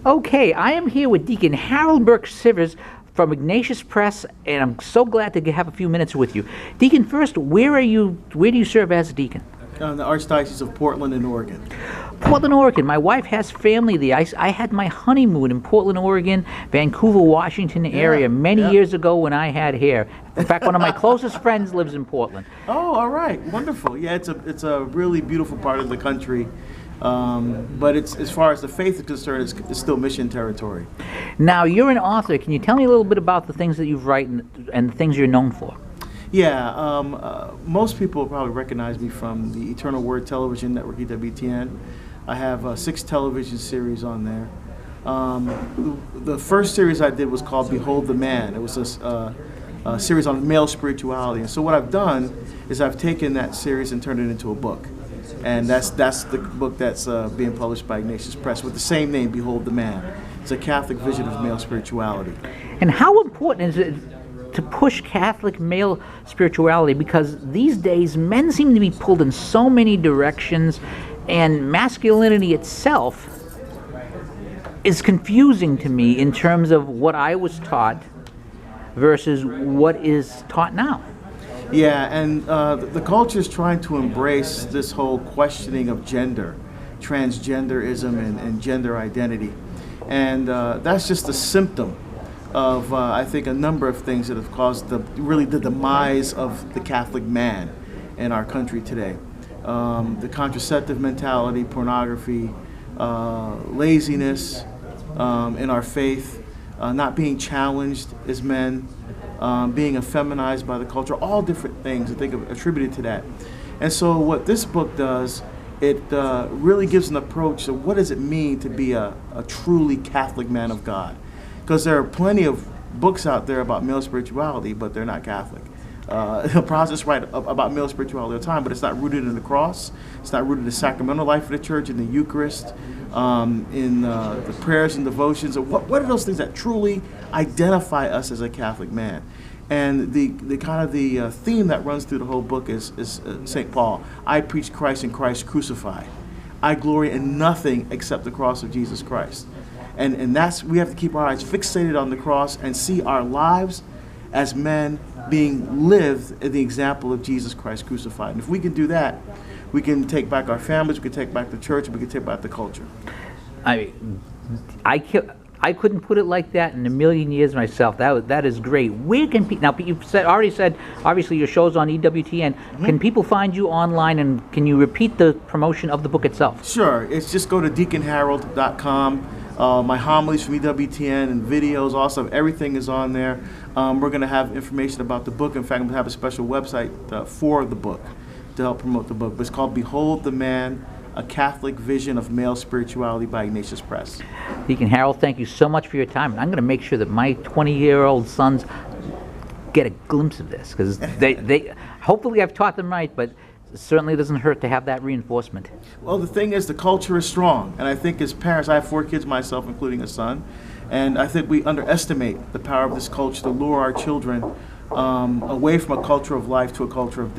Okay, I am here with Deacon Harold Burke-Sivers from Ignatius Press, and I'm so glad to have a few minutes with you. Deacon, first, where do you serve as a deacon? The Archdiocese of Portland in Oregon. Portland, Oregon. My wife has family there. I had my honeymoon in Portland, Oregon, Vancouver, Washington area many years ago when I had hair. In fact, one of my closest friends lives in Portland. Oh, all right, wonderful. Yeah, it's a really beautiful part of the country, but it's, as far as the faith is concerned, it's still mission territory. Now, you're an author. Can you tell me a little bit about the things that you've written and the things you're known for? Yeah, most people probably recognize me from the Eternal Word television network, EWTN. I have 6 television series on there. The first series I did was called Behold the Man. It was a series on male spirituality. And so what I've done is I've taken that series and turned it into a book. And that's the book that's being published by Ignatius Press with the same name, Behold the Man. It's a Catholic vision of male spirituality. And how important is it to push Catholic male spirituality, because these days men seem to be pulled in so many directions, and masculinity itself is confusing to me in terms of what I was taught versus what is taught now. Yeah, and the culture is trying to embrace this whole questioning of gender, transgenderism and gender identity, and that's just a symptom of, I think, a number of things that have caused the demise of the Catholic man in our country today. The contraceptive mentality, pornography, laziness in our faith, not being challenged as men, being effeminized by the culture, all different things I think are attributed to that. And so what this book does, it really gives an approach to what does it mean to be a truly Catholic man of God. Because there are plenty of books out there about male spirituality, but they're not Catholic. Protests write about male spirituality all the time, but it's not rooted in the cross. It's not rooted in the sacramental life of the church, in the Eucharist, in the prayers and devotions. What are those things that truly identify us as a Catholic man? And the kind of the theme that runs through the whole book is St. Paul. I preach Christ and Christ crucified. I glory in nothing except the cross of Jesus Christ. And that's, we have to keep our eyes fixated on the cross and see our lives as men being lived in the example of Jesus Christ crucified. And if we can do that, we can take back our families, we can take back the church, and we can take back the culture. I couldn't put it like that in a million years myself. That is great. Where can people, now you've already said, obviously your show's on EWTN. Can people find you online, and can you repeat the promotion of the book itself? Sure. It's just go to deaconharold.com. My homilies from EWTN and videos, also everything is on there. We're going to have information about the book. In fact, I'm going to have a special website for the book to help promote the book. But it's called Behold the Man, A Catholic Vision of Male Spirituality by Ignatius Press. Deacon Harold, thank you so much for your time. And I'm going to make sure that my 20-year-old sons get a glimpse of this, because they hopefully I've taught them right, but it certainly doesn't hurt to have that reinforcement. Well, the thing is, the culture is strong, and I think as parents, I have 4 kids myself, including a son, and I think we underestimate the power of this culture to lure our children away from a culture of life to a culture of